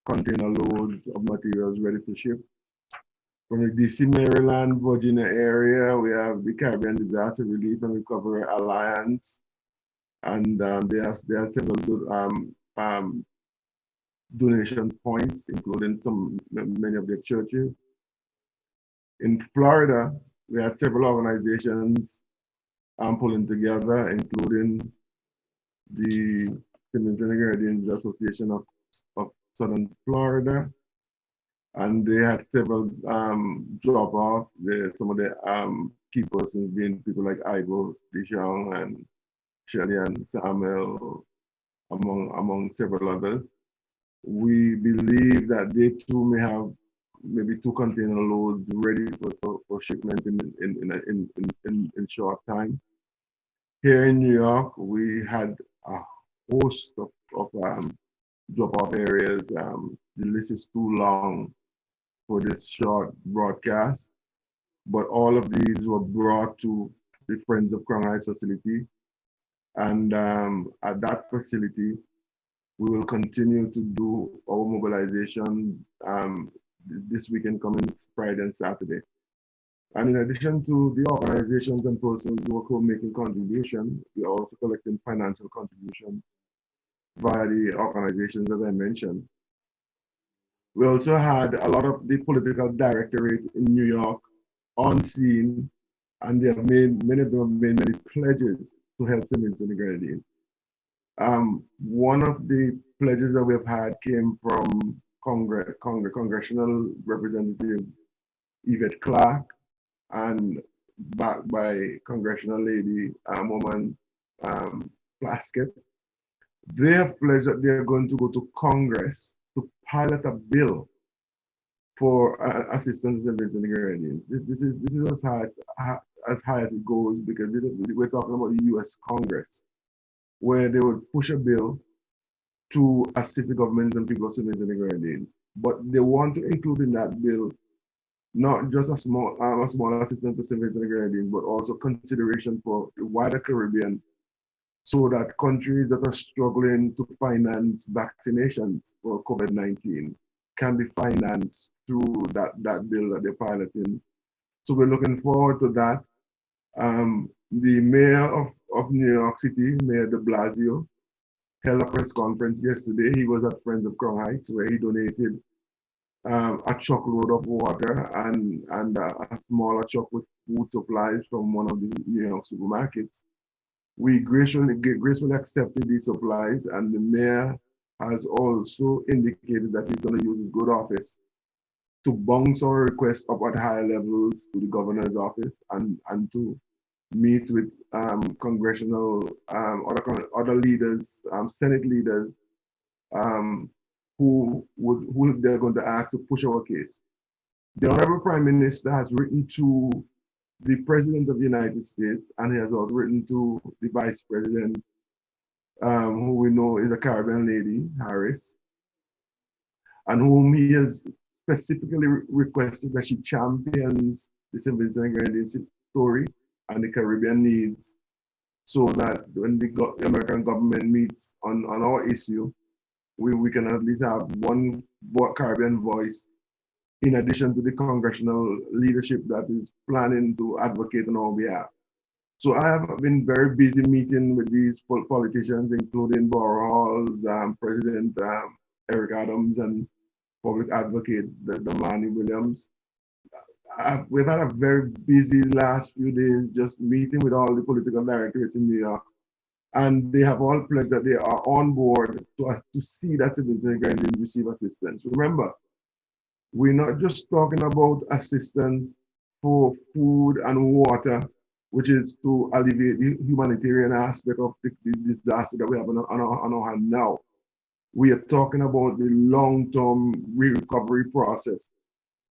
container loads of materials ready to ship. From the DC, Maryland, Virginia area, we have the Caribbean Disaster Relief and Recovery Alliance, and they have several donation points, including many of their churches. In Florida, we had several organizations pulling together, including the St. Vincent and Grenadines Association of Southern Florida, and they had several drop-off. Some of the key persons being people like Ivo Dijon and Shelley and Samuel, among several others. We believe that they too may have maybe 2 container loads ready for shipment in short time. Here in New York, we had a host of drop-off areas. The list is too long for this short broadcast, but all of these were brought to the Friends of Crown Heights facility And at that facility, we will continue to do our mobilization this weekend coming Friday and Saturday. And in addition to the organizations and persons who are making contributions, we are also collecting financial contributions via the organizations that I mentioned. We also had a lot of the political directorates in New York on scene, and they have made, many of them have made many pledges to help the Vincent Grenadines. One of the pledges that we've had came from Congressional Representative Yvette Clark, and backed by Congressional Lady Woman Plaskett. They have pledged that they're going to go to Congress to pilot a bill for assistance to the Vincent Grenadines. This is as high as it goes, because we're talking about the U.S. Congress, where they would push a bill to assist the government and people of the Vincent Grenadines. But they want to include in that bill not just a small assistance to St. Vincent and Grenadines, but also consideration for the wider Caribbean, so that countries that are struggling to finance vaccinations for COVID-19 can be financed through that bill that they're piloting. So we're looking forward to that. The mayor of New York City, Mayor de Blasio, held a press conference yesterday. He was at Friends of Crown Heights, where he donated a truckload of water and a smaller truck with food supplies from one of the New York supermarkets. We gracefully accepted these supplies, and the mayor has also indicated that he's going to use his good office to bounce our request up at higher levels to the governor's office, and to meet with congressional other leaders, Senate leaders, who they're going to ask to push our case. The Honorable Prime Minister has written to the President of the United States, and he has also written to the Vice President, who we know is a Caribbean lady, Harris, and whom he has specifically requested that she champions the St. Vincent and Grenadines story and the Caribbean needs, so that when the American government meets on our issue, we can at least have one Caribbean voice, in addition to the congressional leadership that is planning to advocate on our behalf. So I have been very busy meeting with these politicians, including Borough Hall's President Eric Adams and Public Advocate Damani Williams. We've had a very busy last few days just meeting with all the political directorates in New York. And they have all pledged that they are on board to see that citizens can receive assistance. Remember, we're not just talking about assistance for food and water, which is to alleviate the humanitarian aspect of the disaster that we have on our hand now. We are talking about the long-term recovery process,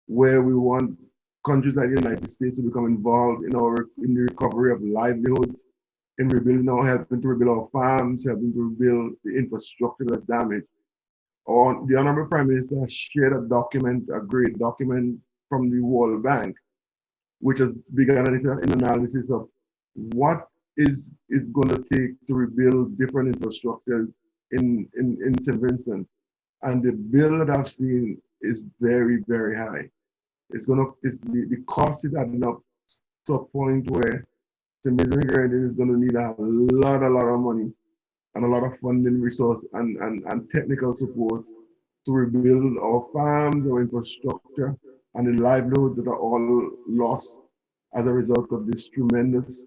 where we want countries like the United States to become involved in the recovery of livelihoods, in rebuilding helping to rebuild our farms, helping to rebuild the infrastructure that's damaged. The Honorable Prime Minister has shared a great document from the World Bank, which has begun an analysis of what is going to take to rebuild different infrastructures in St. Vincent. And the bill that I've seen is very, very high. The cost is adding up to a point where St. Vincent and Grenadines is going to need a lot of money and a lot of funding resource and technical support to rebuild our farms, our infrastructure, and the livelihoods that are all lost as a result of this tremendous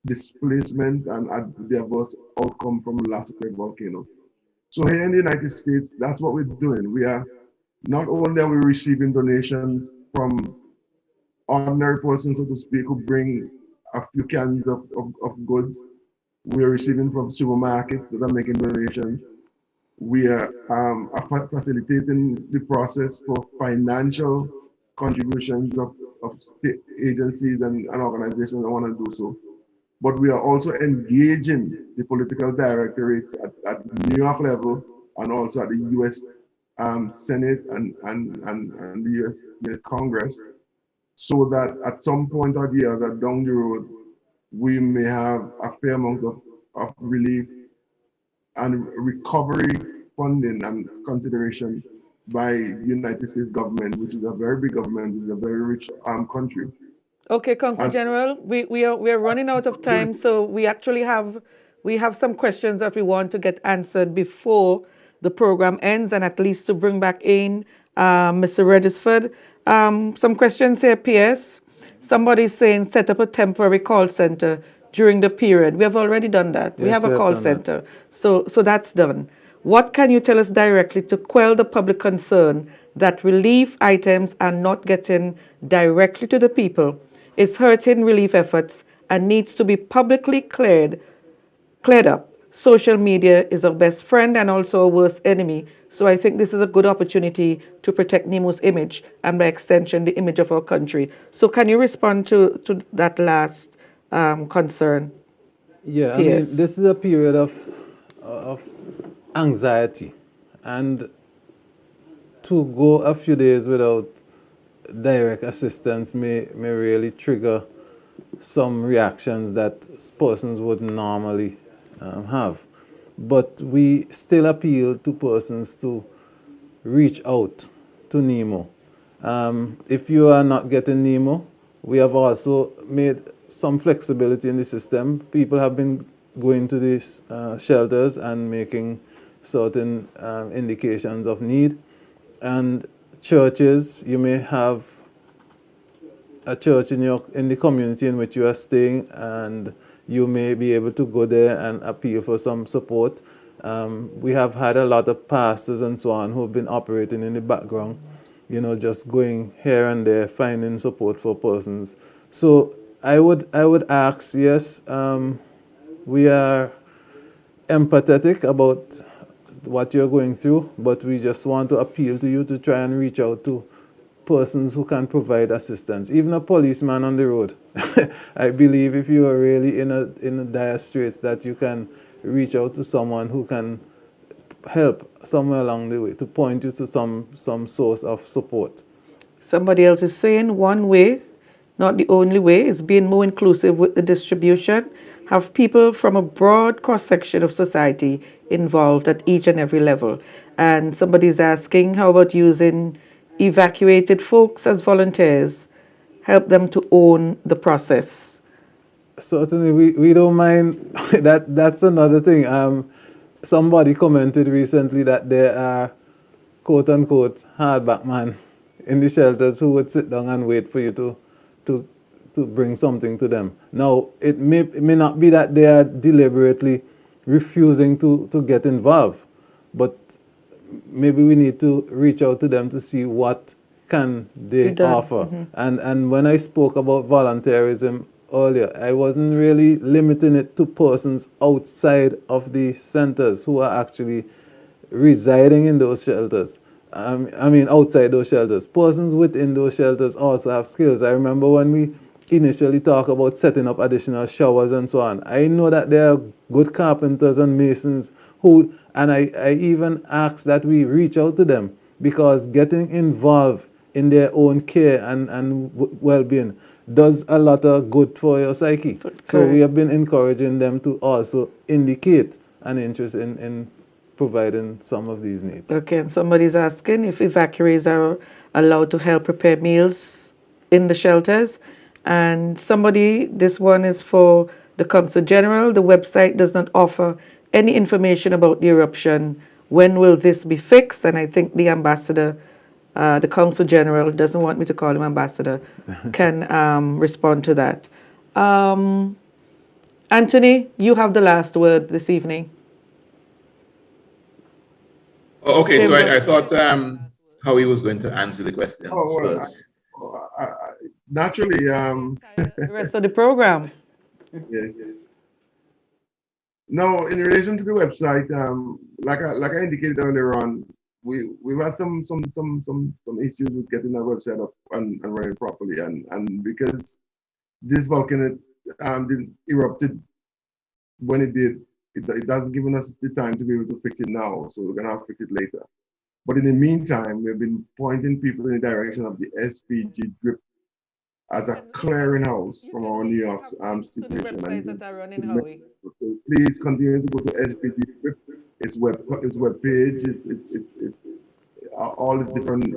displacement and the adverse outcome from the Soufriere Volcano. So here in the United States, that's what we're doing. We are not only are we receiving donations from ordinary persons, so to speak, who bring a few cans of goods. We are receiving from supermarkets that are making donations. We are facilitating the process for financial contributions of state agencies and organizations that want to do so. But we are also engaging the political directorates at New York level and also at the U.S. Senate and the U.S. Congress, so that at some point or the other down the road, we may have a fair amount of relief and recovery funding and consideration by the United States government, which is a very big government, is a very rich country. Okay, Consul General, we are running out of time, so we actually have some questions that we want to get answered before the program ends, and at least to bring back in Mr. REGISFORD. Some questions here, PS. Somebody's saying set up a temporary call center during the period. We have already done that. Yes, we have a call center. So that's done. What can you tell us directly to quell the public concern that relief items are not getting directly to the people? It's hurting relief efforts and needs to be publicly cleared up. Social media is our best friend and also our worst enemy. So I think this is a good opportunity to protect NEMO's image and by extension the image of our country. So can you respond to that last concern? Yeah, I mean, this is a period of anxiety, and to go a few days without direct assistance may really trigger some reactions that persons would normally have. But we still appeal to persons to reach out to NEMO. If you are not getting NEMO, we have also made some flexibility in the system. People have been going to these shelters and making certain indications of need. And churches, you may have a church in the community in which you are staying, and you may be able to go there and appeal for some support. We have had a lot of pastors and so on who have been operating in the background, you know, just going here and there, finding support for persons. So I would ask, yes, we are empathetic about what you're going through, but we just want to appeal to you to try and reach out to persons who can provide assistance. Even a policeman on the road. I believe if you are really in a dire straits, that you can reach out to someone who can help somewhere along the way to point you to some source of support. Somebody else is saying one way, not the only way, is being more inclusive with the distribution. Have people from a broad cross-section of society involved at each and every level. And somebody's asking, how about using evacuated folks as volunteers? Help them to own the process. Certainly, we don't mind. That's another thing. Somebody commented recently that there are quote-unquote hardback men in the shelters who would sit down and wait for you to bring something to them. Now, it may not be that they are deliberately refusing to get involved, but maybe we need to reach out to them to see what can they offer. And when I spoke about volunteerism earlier, I wasn't really limiting it to persons outside of the centers who are actually residing in those shelters. I mean, outside those shelters. Persons within those shelters also have skills. I remember when we initially talked about setting up additional showers and so on. I know that there are good carpenters and masons who, and I even ask that we reach out to them, because getting involved in their own care and well-being does a lot of good for your psyche. So we have been encouraging them to also indicate an interest in providing some of these needs. Okay, and somebody's asking if evacuees are allowed to help prepare meals in the shelters. And this one is for the Consul General. The website does not offer any information about the eruption. When will this be fixed? And I think the ambassador, the Consul General, doesn't want me to call him ambassador, can respond to that. Anthony, you have the last word this evening. Okay, so I thought Howie was going to answer the questions first. Naturally, the rest of the program. Yeah. No, in relation to the website, like I indicated earlier on, we've had some issues with getting our website up and running properly, and because this volcano erupted when it did, it hasn't given us the time to be able to fix it now, so we're gonna have to fix it later. But in the meantime, we've been pointing people in the direction of the SPG drip as a clearinghouse from our New York to the situation. websites that are running Howie. So please continue to go to LGBT, its web page, it's all the different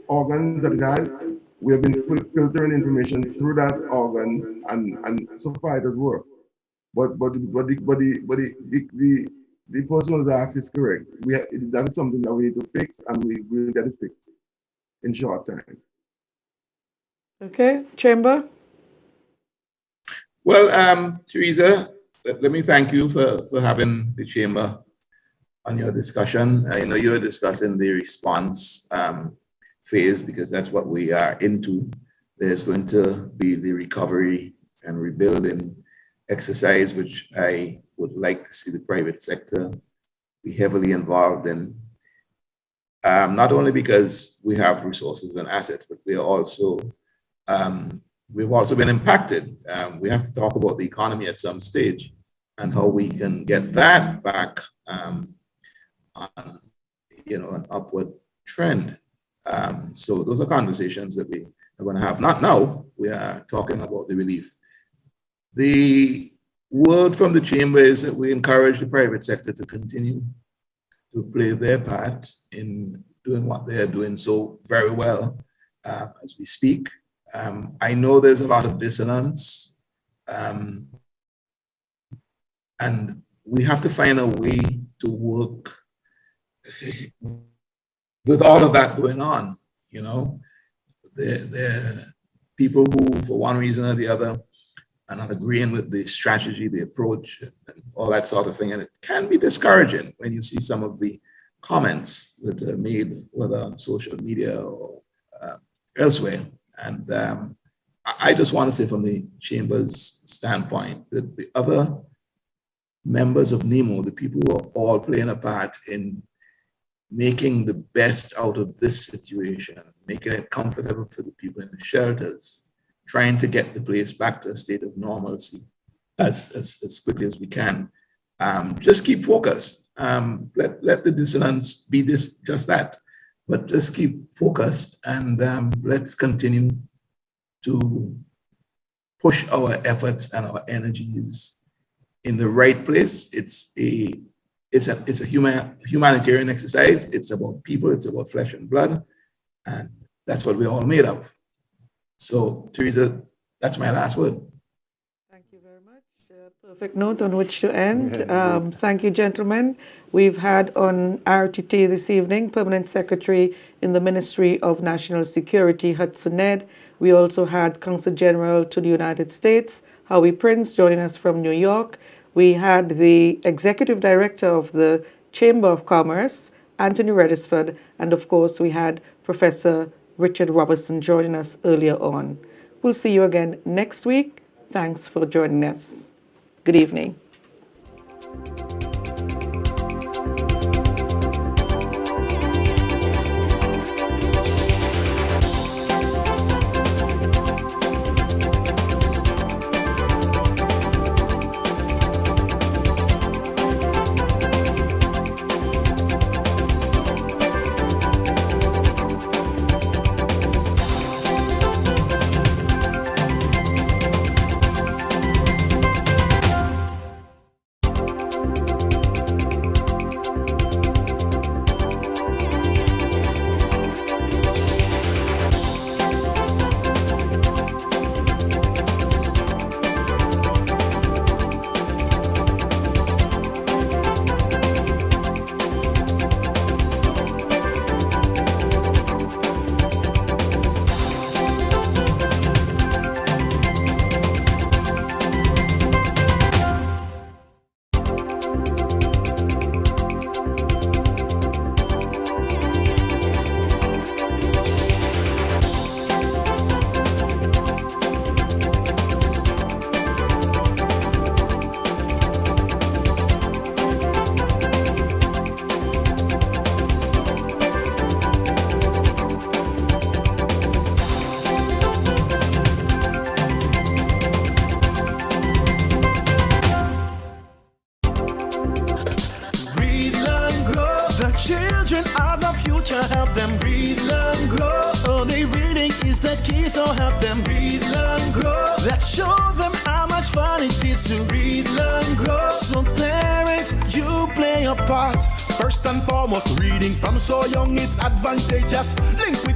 organs that it has. We have been filtering information through that organ, and so far it has worked. But the person who asked is correct. That is something that we need to fix, and we will get it fixed in short time. Okay, Chamber. Well, Teresa, let me thank you for having the Chamber on your discussion. I know you were discussing the response phase, because that's what we are into. There's going to be the recovery and rebuilding exercise, which I would like to see the private sector be heavily involved in. Not only because we have resources and assets, but we are also, we've also been impacted. We have to talk about the economy at some stage and how we can get that back on, an upward trend. So those are conversations that we are going to have. Not now, we are talking about the relief. The word from the Chamber is that we encourage the private sector to continue to play their part in doing what they are doing so very well as we speak. I know there's a lot of dissonance, and we have to find a way to work with all of that going on. There are people who, for one reason or the other, are not agreeing with the strategy, the approach, and all that sort of thing. And it can be discouraging when you see some of the comments that are made, whether on social media or elsewhere. And I just want to say, from the Chamber's standpoint, that the other members of NEMO, the people who are all playing a part in making the best out of this situation, making it comfortable for the people in the shelters, trying to get the place back to a state of normalcy as quickly as we can. Just keep focused. Let the dissonance be just that, but just keep focused, and let's continue to push our efforts and our energies in the right place. It's a humanitarian exercise. It's about people, it's about flesh and blood, and that's what we're all made of. So, Teresa, that's my last word. Thank you very much. Perfect note on which to end. Thank you, gentlemen. We've had on RTT this evening Permanent Secretary in the Ministry of National Security, HUDSON NEDD. We also had Consul General to the United States, Howie Prince, joining us from New York. We had the Executive Director of the Chamber of Commerce, Anthony Regisford, and of course we had Professor Richard Robertson joining us earlier on. We'll see you again next week. Thanks for joining us. Good evening. reading is the key, so help them read, learn, grow. Let's show them how much fun it is to read, learn, grow. So parents, you play your part. First and foremost, reading from so young is advantageous. Link with